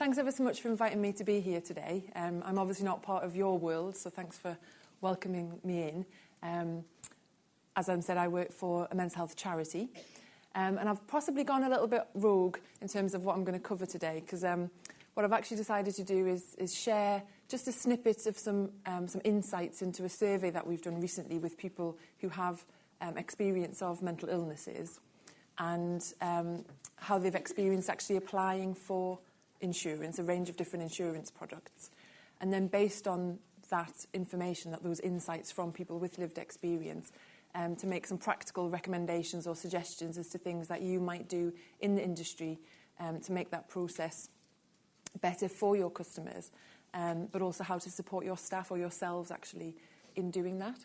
Thanks ever so much for inviting me to be here today. I'm obviously not part of your world, so thanks for welcoming me in. As I said, I work for a mental health charity, and I've possibly gone a little bit rogue in terms of what I'm going to cover today, because what I've actually decided to do is share just a snippet of some insights into a survey that we've done recently with people who have experience of mental illnesses, and how they've experienced actually applying for insurance, a range of different insurance products. And then based on that information, those insights from people with lived experience, to make some practical recommendations or suggestions as to things that you might do in the industry to make that process better for your customers, but also how to support your staff or yourselves actually in doing that.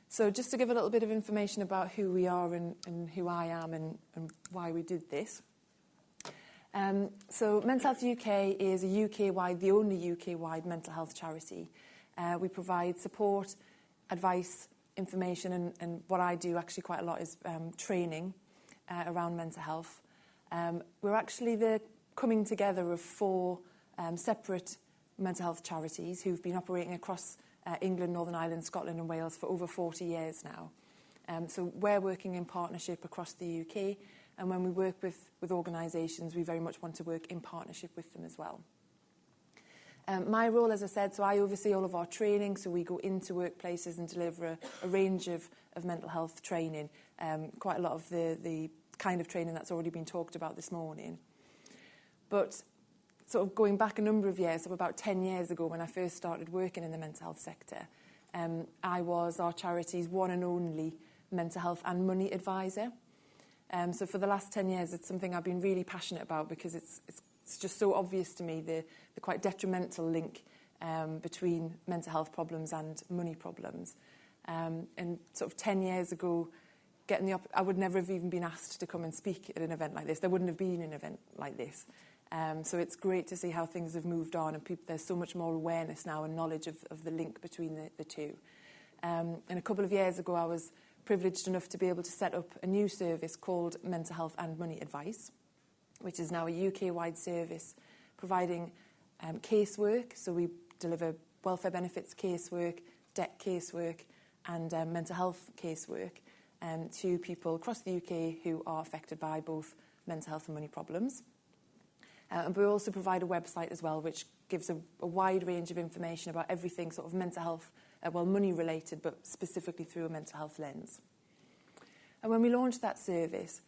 So just to give a little bit of information about who we are and who I am and why we did this. So Mental Health UK is a UK-wide, the only UK-wide mental health charity. We provide support, advice, information, and what I do actually quite a lot is training around mental health. We're actually the coming together of 4 separate mental health charities who've been operating across England, Northern Ireland, Scotland and Wales for over 40 years now. So we're working in partnership across the UK, and when we work with organisations, we very much want to work in partnership with them as well. My role, as I said, so I oversee all of our training, so we go into workplaces and deliver a range of mental health training, quite a lot of the kind of training that's already been talked about this morning. But sort of going back a number of years, so about 10 years ago when I first started working in the mental health sector, I was our charity's one and only mental health and money advisor. So for the last 10 years, it's something I've been really passionate about because it's just so obvious to me, the quite detrimental link between mental health problems and money problems. And sort of 10 years ago, I would never have even been asked to come and speak at an event like this. There wouldn't have been an event like this. So it's great to see how things have moved on, and there's so much more awareness now and knowledge of the link between the two. And a couple of years ago, I was privileged enough to be able to set up a new service called Mental Health and Money Advice, which is now a UK-wide service providing casework. So we deliver welfare benefits casework, debt casework and mental health casework to people across the UK who are affected by both mental health and money problems. And we also provide a website as well, which gives a wide range of information about everything sort of mental health, money related, but specifically through a mental health lens. And when we launched that service,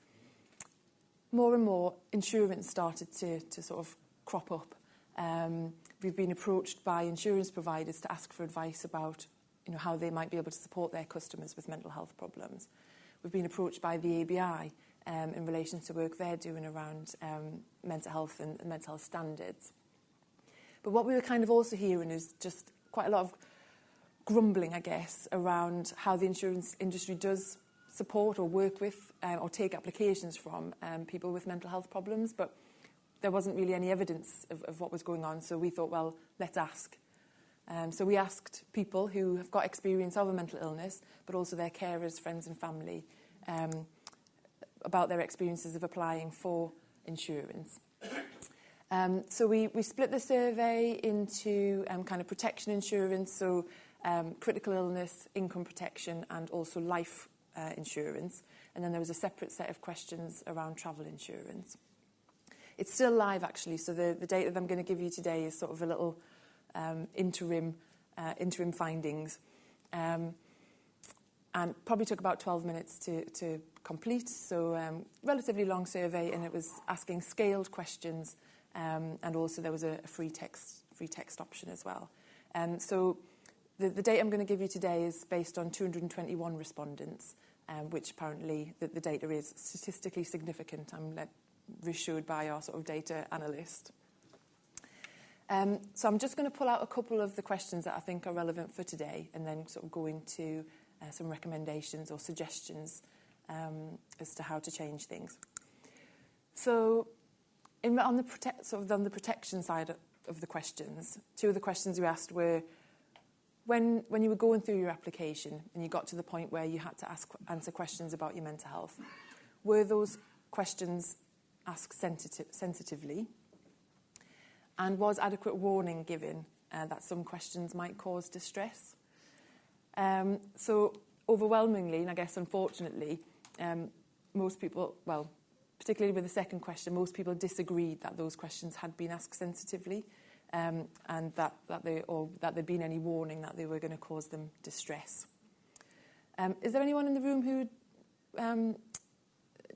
more and more insurance started to sort of crop up. We've been approached by insurance providers to ask for advice about, how they might be able to support their customers with mental health problems. We've been approached by the ABI in relation to work they're doing around mental health and mental health standards. But what we were kind of also hearing is just quite a lot of grumbling, I guess, around how the insurance industry does support or work with or take applications from people with mental health problems, but there wasn't really any evidence of what was going on, so we thought, well, let's ask. So we asked people who have got experience of a mental illness, but also their carers, friends and family, about their experiences of applying for insurance. So we split the survey into kind of protection insurance, so critical illness, income protection, and also life insurance. And then there was a separate set of questions around travel insurance. It's still live, actually, so the data that I'm going to give you today is sort of a little interim findings. And probably took about 12 minutes to complete, so relatively long survey, and it was asking scaled questions, and also there was a free text option as well. So the data I'm going to give you today is based on 221 respondents, which apparently the data is statistically significant. I'm reassured by our sort of data analyst. So I'm just going to pull out a couple of the questions that I think are relevant for today, and then sort of go into some recommendations or suggestions as to how to change things. So on the protection side of the questions, 2 of the questions we asked were, when you were going through your application and you got to the point where you had to answer questions about your mental health, were those questions asked sensitively? And was adequate warning given that some questions might cause distress? So overwhelmingly, and I guess unfortunately, most people, well, particularly with the second question, most people disagreed that those questions had been asked sensitively, and that there'd been any warning that they were going to cause them distress. Is there anyone in the room who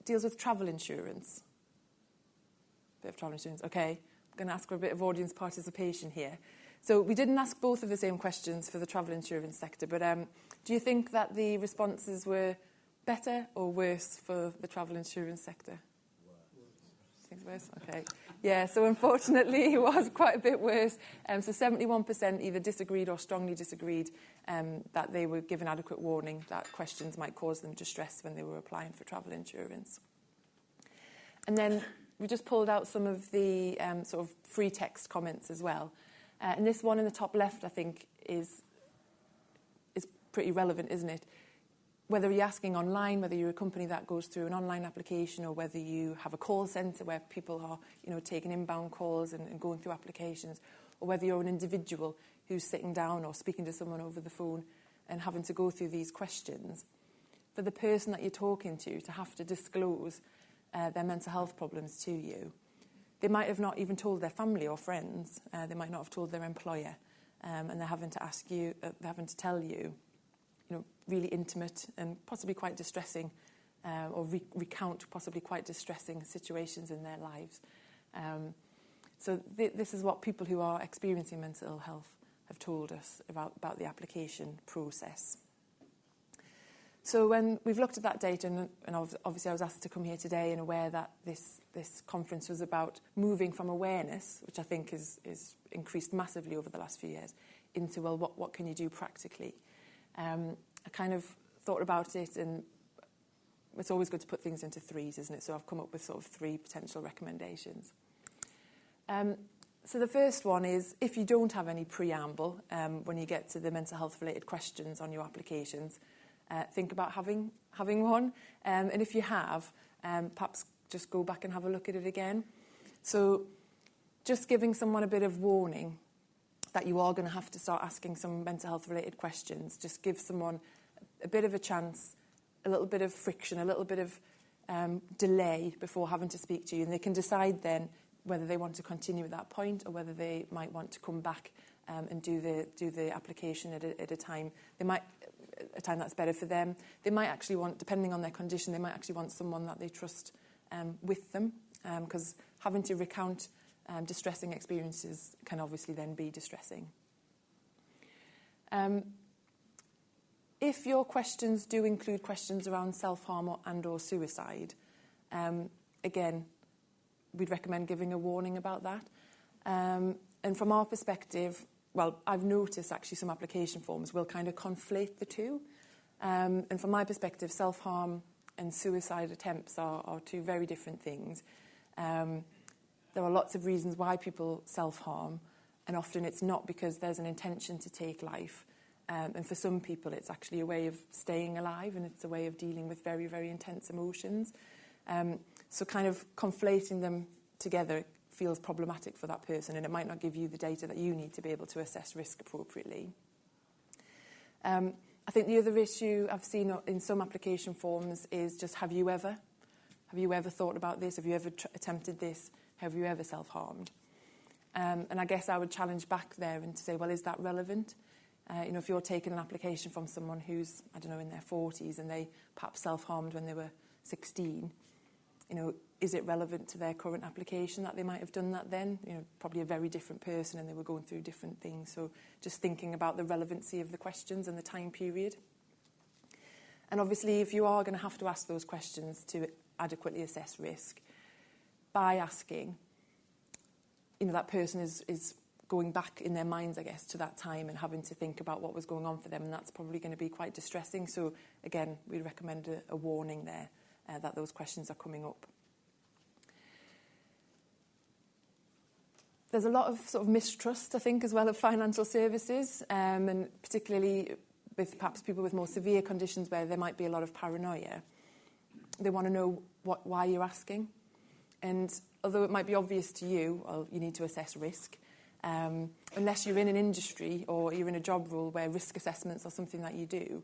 deals with travel insurance? Bit of travel insurance, okay. I'm going to ask for a bit of audience participation here. So we didn't ask both of the same questions for the travel insurance sector, but do you think that the responses were better or worse for the travel insurance sector? Worse. Worse? Okay. Yeah, so unfortunately it was quite a bit worse. So 71% either disagreed or strongly disagreed that they were given adequate warning that questions might cause them distress when they were applying for travel insurance. And then we just pulled out some of the sort of free text comments as well. And this one in the top left, I think, is pretty relevant, isn't it? Whether you're asking online, whether you're a company that goes through an online application, or whether you have a call centre where people are, taking inbound calls and going through applications, or whether you're an individual who's sitting down or speaking to someone over the phone and having to go through these questions, for the person that you're talking to have to disclose their mental health problems to you. They might have not even told their family or friends. They might not have told their employer, and they're having to ask you, they're having to tell you, really intimate and possibly quite distressing, or recount possibly quite distressing situations in their lives. So this is what people who are experiencing mental ill health have told us about the application process. So when we've looked at that data, and obviously I was asked to come here today and aware that this conference was about moving from awareness, which I think is increased massively over the last few years, into, well, what can you do practically? I kind of thought about it, and it's always good to put things into threes, isn't it? So I've come up with sort of 3 potential recommendations. So the first one is, if you don't have any preamble when you get to the mental health related questions on your applications, think about having one. And if you have, perhaps just go back and have a look at it again. So just giving someone a bit of warning that you are going to have to start asking some mental health related questions just gives someone a bit of a chance, a little bit of friction, a little bit of delay before having to speak to you, and they can decide then whether they want to continue at that point or whether they might want to come back and do the application at a time. They might a time that's better for them. They might actually want, depending on their condition, they might actually want someone that they trust with them, because having to recount distressing experiences can obviously then be distressing. If your questions do include questions around self-harm and/or suicide, again, we'd recommend giving a warning about that. And from our perspective, well, I've noticed actually some application forms will kind of conflate the two. And from my perspective, self-harm and suicide attempts are 2 very different things. There are lots of reasons why people self-harm, and often it's not because there's an intention to take life. And for some people, it's actually a way of staying alive, and it's a way of dealing with very, very intense emotions. So kind of conflating them together feels problematic for that person, and it might not give you the data that you need to be able to assess risk appropriately. I think the other issue I've seen in some application forms is just, have you ever thought about this? Have you ever attempted this? Have you ever self-harmed? And I guess I would challenge back there and to say, well, is that relevant? If you're taking an application from someone who's, I don't know, in their 40s and they perhaps self-harmed when they were 16, is it relevant to their current application that they might have done that then? Probably a very different person, and they were going through different things. So just thinking about the relevancy of the questions and the time period. And obviously, if you are going to have to ask those questions to adequately assess risk, by asking, that person is going back in their minds, I guess, to that time and having to think about what was going on for them, and that's probably going to be quite distressing. So again, we recommend a warning there that those questions are coming up. There's a lot of sort of mistrust, I think, as well of financial services, and particularly with perhaps people with more severe conditions where there might be a lot of paranoia. They want to know why you're asking. And although it might be obvious to you, well, you need to assess risk, unless you're in an industry or you're in a job role where risk assessments are something that you do,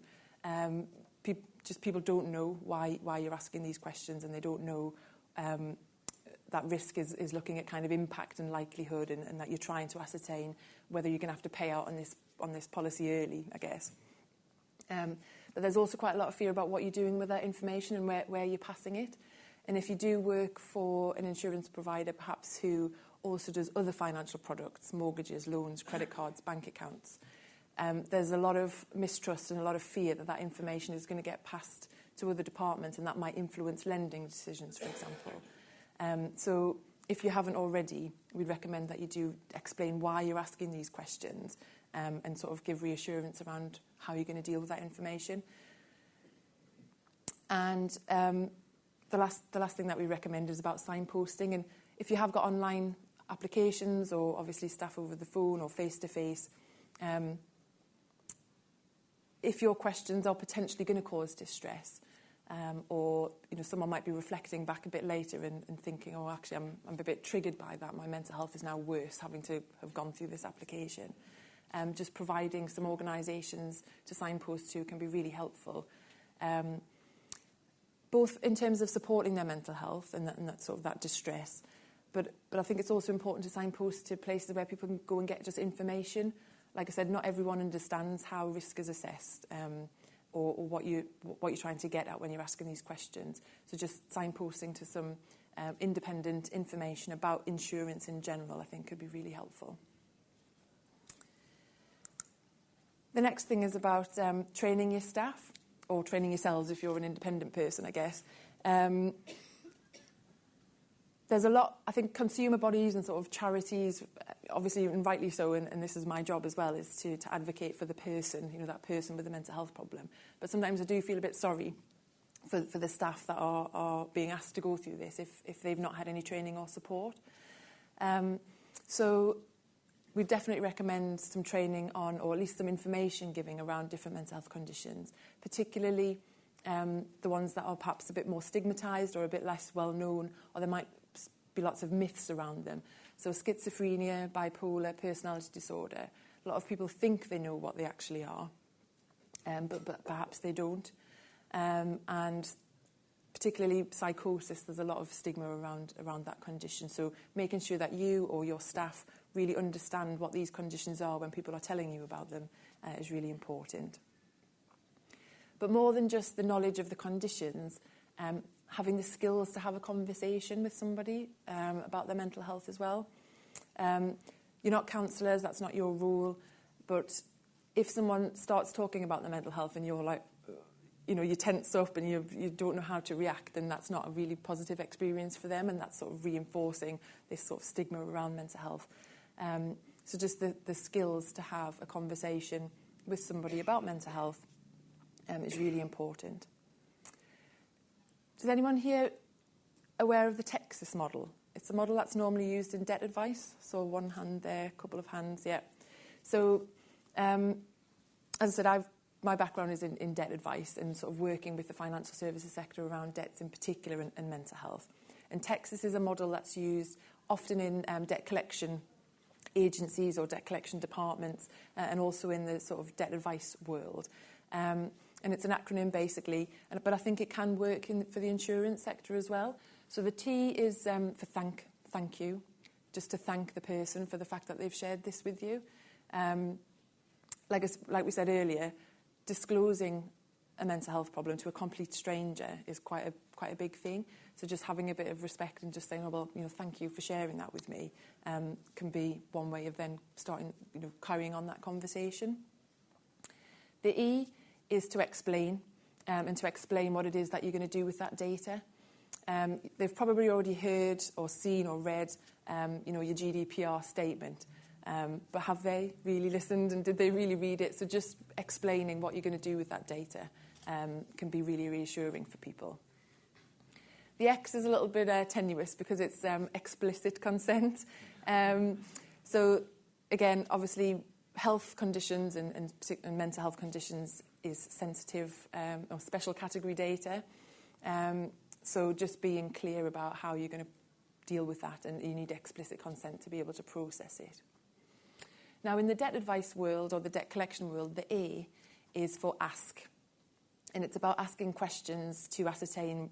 people don't know why you're asking these questions, and they don't know that risk is looking at kind of impact and likelihood, and that you're trying to ascertain whether you're going to have to pay out on this policy early, I guess. But there's also quite a lot of fear about what you're doing with that information and where you're passing it. And if you do work for an insurance provider, perhaps who also does other financial products, mortgages, loans, credit cards, bank accounts, there's a lot of mistrust and a lot of fear that information is going to get passed to other departments, and that might influence lending decisions, for example. So if you haven't already, we'd recommend that you do explain why you're asking these questions, and sort of give reassurance around how you're going to deal with that information. And the last thing that we recommend is about signposting. And if you have got online applications, or obviously staff over the phone or face-to-face, if your questions are potentially going to cause distress, or someone might be reflecting back a bit later and thinking, oh, actually, I'm a bit triggered by that. My mental health is now worse having to have gone through this application. Just providing some organisations to signpost to can be really helpful, both in terms of supporting their mental health and that sort of that distress. But I think it's also important to signpost to places where people can go and get just information. Like I said, not everyone understands how risk is assessed, or what you're trying to get at when you're asking these questions. So just signposting to some independent information about insurance in general, I think, could be really helpful. The next thing is about training your staff, or training yourselves if you're an independent person, I guess. There's a lot, I think, consumer bodies and sort of charities, obviously, and rightly so, and this is my job as well, is to advocate for the person, that person with a mental health problem. But sometimes I do feel a bit sorry for the staff that are being asked to go through this if they've not had any training or support. So we definitely recommend some training on, or at least some information giving around different mental health conditions, particularly the ones that are perhaps a bit more stigmatised or a bit less well known, or there might be lots of myths around them. So schizophrenia, bipolar, personality disorder. A lot of people think they know what they actually are, but perhaps they don't. And particularly psychosis, there's a lot of stigma around that condition. So making sure that you or your staff really understand what these conditions are when people are telling you about them is really important. But more than just the knowledge of the conditions, having the skills to have a conversation with somebody about their mental health as well. You're not counsellors, that's not your role, but if someone starts talking about their mental health and you're like, you tense up and you don't know how to react, then that's not a really positive experience for them, and that's sort of reinforcing this sort of stigma around mental health. So just the skills to have a conversation with somebody about mental health is really important. Is anyone here aware of the Texas model? It's a model that's normally used in debt advice. So one hand there, a couple of hands, yeah. So as I said, my background is in debt advice and sort of working with the financial services sector around debts in particular and mental health. And Texas is a model that's used often in debt collection agencies or debt collection departments, and also in the sort of debt advice world. And it's an acronym basically, but I think it can work for the insurance sector as well. So the T is for thank you, just to thank the person for the fact that they've shared this with you. Like we said earlier, disclosing a mental health problem to a complete stranger is quite a big thing. So just having a bit of respect and just saying, oh, well, thank you for sharing that with me, can be one way of then starting, carrying on that conversation. The E is to explain, and to explain what it is that you're going to do with that data. They've probably already heard or seen or read, your GDPR statement. But have they really listened, and did they really read it? So just explaining what you're going to do with that data can be really reassuring for people. The X is a little bit tenuous because it's explicit consent. So again, obviously, health conditions and mental health conditions is sensitive or special category data. So just being clear about how you're going to deal with that, and you need explicit consent to be able to process it. Now, in the debt advice world or the debt collection world, the A is for ask. And it's about asking questions to ascertain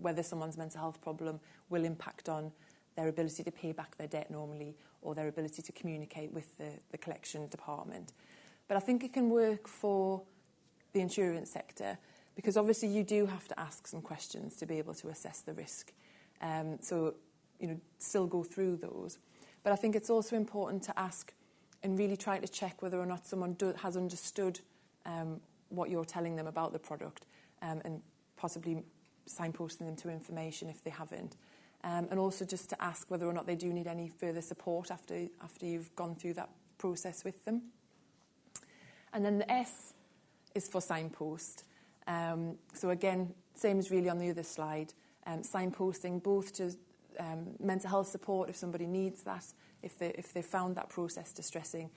whether someone's mental health problem will impact on their ability to pay back their debt normally or their ability to communicate with the collection department. But I think it can work for the insurance sector because obviously you do have to ask some questions to be able to assess the risk. So, still go through those. But I think it's also important to ask and really try to check whether or not someone has understood what you're telling them about the product and possibly signposting them to information if they haven't. And also just to ask whether or not they do need any further support after you've gone through that process with them. And then the S is for signpost. So again, same as really on the other slide, signposting both to mental health support if somebody needs that, if they found that process distressing,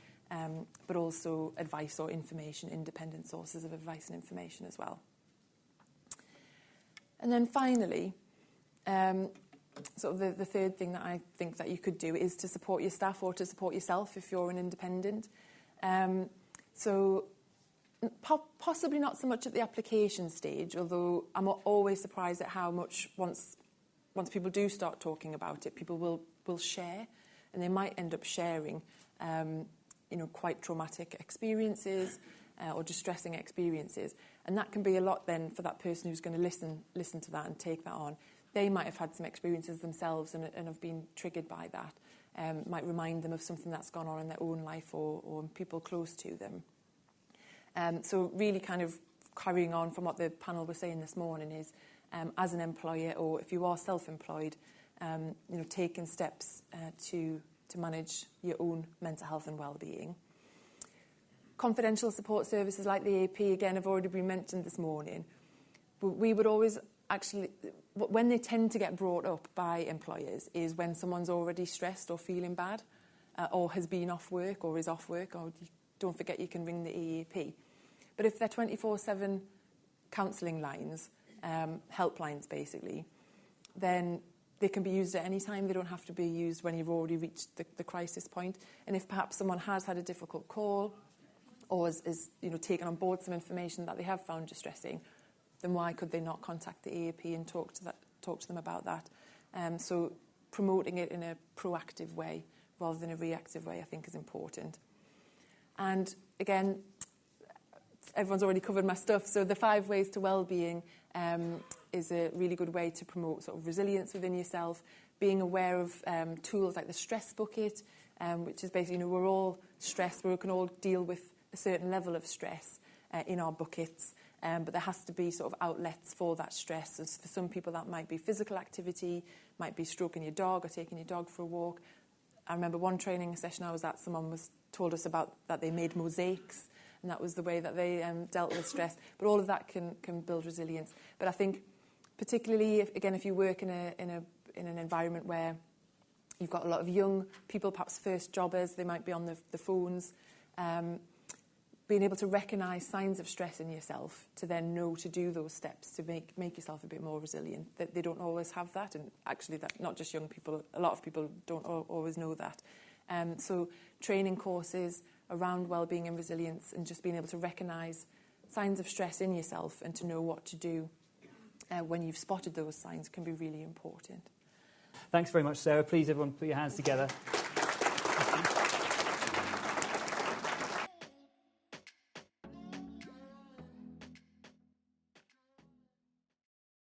but also advice or information, independent sources of advice and information as well. And then finally, sort of the third thing that I think that you could do is to support your staff or to support yourself if you're an independent. So possibly not so much at the application stage, although I'm always surprised at how much once people do start talking about it, people will share, and they might end up sharing quite traumatic experiences or distressing experiences. And that can be a lot then for that person who's going to listen to that and take that on. They might have had some experiences themselves and have been triggered by that. Might remind them of something that's gone on in their own life or people close to them. So really kind of carrying on from what the panel was saying this morning is, as an employer or if you are self-employed, taking steps to manage your own mental health and well-being. Confidential support services like the AP, again, have already been mentioned this morning. But we would always actually, when they tend to get brought up by employers is when someone's already stressed or feeling bad or has been off work or is off work, or don't forget you can ring the EAP. But if they're 24/7 counselling lines, helplines basically, then they can be used at any time. They don't have to be used when you've already reached the crisis point. And if perhaps someone has had a difficult call or is taken on board some information that they have found distressing, then why could they not contact the EAP and talk to them about that? So promoting it in a proactive way rather than a reactive way, I think, is important. And again, everyone's already covered my stuff. So the 5 ways to well-being is a really good way to promote sort of resilience within yourself, being aware of tools like the stress bucket, which is basically, we're all stressed, we can all deal with a certain level of stress in our buckets, but there has to be sort of outlets for that stress. So for some people that might be physical activity, might be stroking your dog or taking your dog for a walk. I remember one training session I was at, someone told us about that they made mosaics, and that was the way that they dealt with stress. But all of that can build resilience. But I think particularly, if you work in an environment where you've got a lot of young people, perhaps first jobbers, they might be on the phones, being able to recognise signs of stress in yourself to then know to do those steps to make yourself a bit more resilient. That they don't always have that, and actually that not just young people, a lot of people don't always know that. So training courses around wellbeing and resilience, and just being able to recognise signs of stress in yourself and to know what to do when you've spotted those signs can be really important. Thanks very much, Sarah. Please, everyone, put your hands together.